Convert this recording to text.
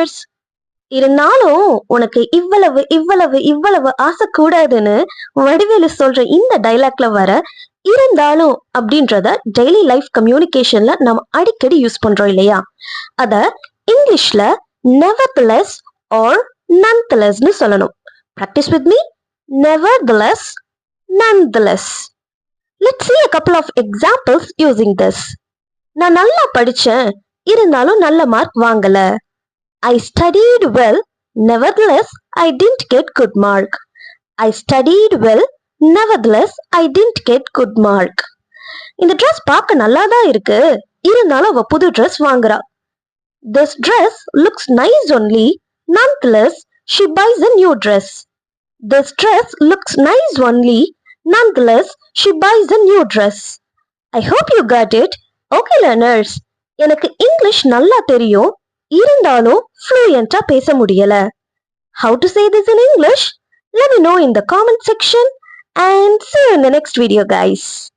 learners. இருந்தாலும் உனக்கு இவ்வளவு இவ்வளவு இவ்வளவு ஆசை கூடாதுன்னு வடிவேலு சொல்ற இந்த டைலாக்ல வர இருந்தாலும் அப்படின்றத டெய்லி லைஃப் கம்யூனிகேஷன்ல நம்ம அடிக்கடி யூஸ் பண்றோம் இல்லையா? அத இங்கிலீஷ்ல nevertheless or nonethelessன்னு சொல்லணும். Practice with me. Nevertheless, nonetheless. Let's see a couple of examples using this. நான் நல்லா படிச்சேன், இருந்தாலும் நல்ல மார்க் வாங்கல. I studied well, nevertheless I didn't get good mark. I studied well, nevertheless I didn't get good mark. இந்த dress பார்க்க நல்லா தான் இருக்கு, இருந்தாலும் அவ புது ட்ரெஸ் வாங்குறா. This dress looks nice only, nonetheless she buys a new dress. This dress looks nice only, nonetheless she buys a new dress. I hope you got it. Okay learners, எனக்கு English நல்லா தெரியும், இருந்தாலும் ஃப்ளூயண்டா பேச முடியல. How to say this in English? Let me know in the comment section and see you in the next video guys.